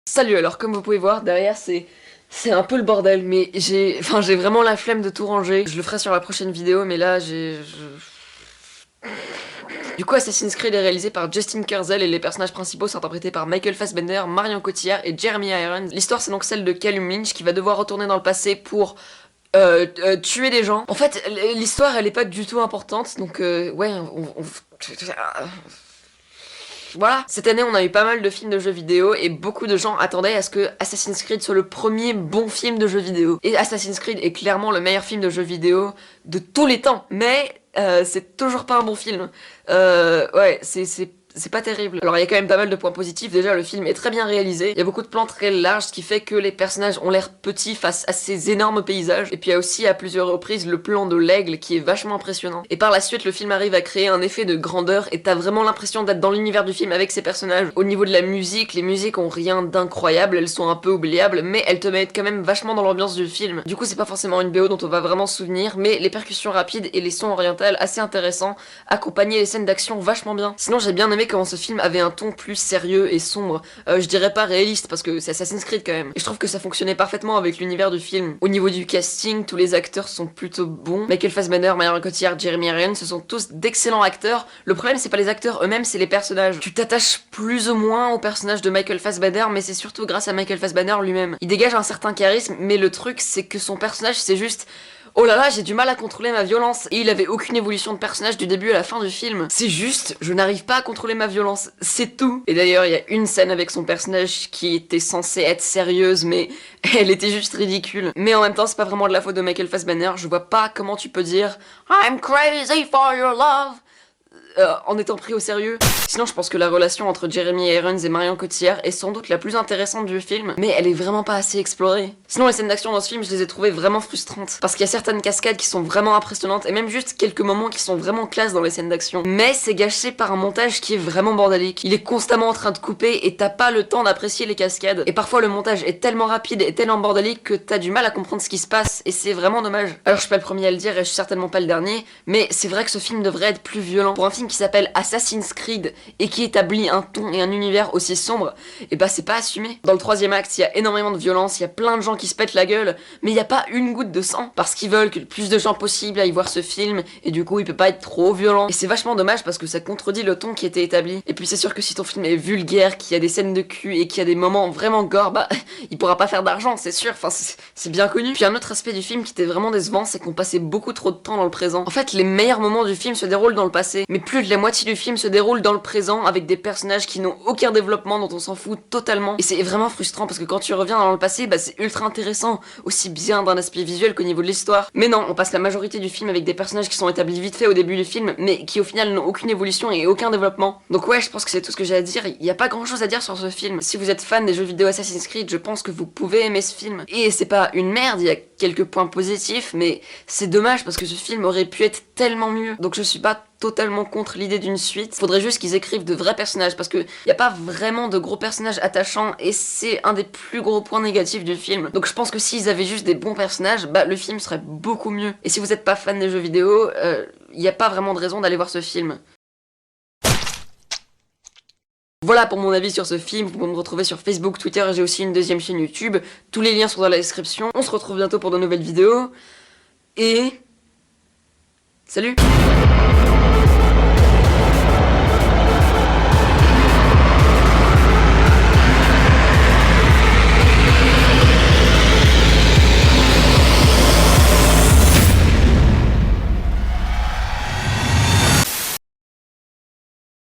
Salut, alors comme vous pouvez voir, derrière c'est un peu le bordel, mais j'ai vraiment la flemme de tout ranger. Je le ferai sur la prochaine vidéo, mais là Du coup, Assassin's Creed est réalisé par Justin Kurzel et les personnages principaux sont interprétés par Michael Fassbender, Marion Cotillard et Jeremy Irons. L'histoire c'est donc celle de Callum Lynch qui va devoir retourner dans le passé pour tuer des gens. En fait, l'histoire elle est pas du tout importante, donc ouais, voilà. Cette année, on a eu pas mal de films de jeux vidéo et beaucoup de gens attendaient à ce que Assassin's Creed soit le premier bon film de jeux vidéo. Et Assassin's Creed est clairement le meilleur film de jeux vidéo de tous les temps. Mais c'est toujours pas un bon film. Ouais, c'est pas terrible. Alors il y a quand même pas mal de points positifs. Déjà le film est très bien réalisé. Il y a beaucoup de plans très larges, ce qui fait que les personnages ont l'air petits face à ces énormes paysages. Et puis il y a aussi à plusieurs reprises le plan de l'aigle qui est vachement impressionnant. Et par la suite le film arrive à créer un effet de grandeur et t'as vraiment l'impression d'être dans l'univers du film avec ces personnages. Au niveau de la musique, les musiques ont rien d'incroyable, elles sont un peu oubliables, mais elles te mettent quand même vachement dans l'ambiance du film. Du coup c'est pas forcément une BO dont on va vraiment se souvenir, mais les percussions rapides et les sons orientaux assez intéressants accompagnaient les scènes d'action vachement bien. Sinon j'ai bien aimé comment ce film avait un ton plus sérieux et sombre, je dirais pas réaliste parce que c'est Assassin's Creed quand même. Et je trouve que ça fonctionnait parfaitement avec l'univers du film. Au niveau du casting, tous les acteurs sont plutôt bons. Michael Fassbender, Marion Cotillard, Jeremy Irons, ce sont tous d'excellents acteurs. Le problème c'est pas les acteurs eux-mêmes, c'est les personnages. Tu t'attaches plus ou moins au personnage de Michael Fassbender, mais c'est surtout grâce à Michael Fassbender lui-même. Il dégage un certain charisme, mais le truc c'est que son personnage c'est juste... Oh là là, j'ai du mal à contrôler ma violence. Et il avait aucune évolution de personnage du début à la fin du film. C'est juste, je n'arrive pas à contrôler ma violence. C'est tout. Et d'ailleurs, il y a une scène avec son personnage qui était censée être sérieuse, mais elle était juste ridicule. Mais en même temps, c'est pas vraiment de la faute de Michael Fassbender. Je vois pas comment tu peux dire I'm crazy for your love en étant pris au sérieux. Sinon je pense que la relation entre Jeremy Irons et Marion Cotillard est sans doute la plus intéressante du film, mais elle est vraiment pas assez explorée. Sinon les scènes d'action dans ce film je les ai trouvées vraiment frustrantes, parce qu'il y a certaines cascades qui sont vraiment impressionnantes, et même juste quelques moments qui sont vraiment classe dans les scènes d'action. Mais c'est gâché par un montage qui est vraiment bordélique. Il est constamment en train de couper et t'as pas le temps d'apprécier les cascades. Et parfois le montage est tellement rapide et tellement bordélique que t'as du mal à comprendre ce qui se passe, et c'est vraiment dommage. Alors je suis pas le premier à le dire et je suis certainement pas le dernier, mais c'est vrai que ce film devrait être plus violent. Pour un film qui s'appelle Assassin's Creed et qui établit un ton et un univers aussi sombre, et bah c'est pas assumé. Dans le troisième acte, il y a énormément de violence, il y a plein de gens qui se pètent la gueule, mais il y a pas une goutte de sang, parce qu'ils veulent que le plus de gens possible aillent voir ce film, et du coup il peut pas être trop violent. Et c'est vachement dommage parce que ça contredit le ton qui était établi. Et puis c'est sûr que si ton film est vulgaire, qu'il y a des scènes de cul et qu'il y a des moments vraiment gore, bah il pourra pas faire d'argent, c'est sûr, enfin c'est bien connu. Puis un autre aspect du film qui était vraiment décevant, c'est qu'on passait beaucoup trop de temps dans le présent. En fait, les meilleurs moments du film se déroulent dans le passé, mais plus de la moitié du film se déroule dans le présent avec des personnages qui n'ont aucun développement, dont on s'en fout totalement. Et c'est vraiment frustrant parce que quand tu reviens dans le passé, bah c'est ultra intéressant, aussi bien d'un aspect visuel qu'au niveau de l'histoire. Mais non, on passe la majorité du film avec des personnages qui sont établis vite fait au début du film, mais qui au final n'ont aucune évolution et aucun développement. Donc ouais, je pense que c'est tout ce que j'ai à dire. Il y a pas grand chose à dire sur ce film. Si vous êtes fan des jeux vidéo Assassin's Creed, je pense que vous pouvez aimer ce film. Et c'est pas une merde, il y a quelques points positifs, mais c'est dommage parce que ce film aurait pu être tellement mieux. Donc je suis pas totalement contre l'idée d'une suite. Faudrait juste qu'ils écrivent de vrais personnages parce que y a pas vraiment de gros personnages attachants et c'est un des plus gros points négatifs du film. Donc je pense que s'ils avaient juste des bons personnages, bah le film serait beaucoup mieux. Et si vous êtes pas fan des jeux vidéo, y a pas vraiment de raison d'aller voir ce film. Voilà pour mon avis sur ce film, vous pouvez me retrouver sur Facebook, Twitter, j'ai aussi une deuxième chaîne YouTube, tous les liens sont dans la description, on se retrouve bientôt pour de nouvelles vidéos, et... Salut!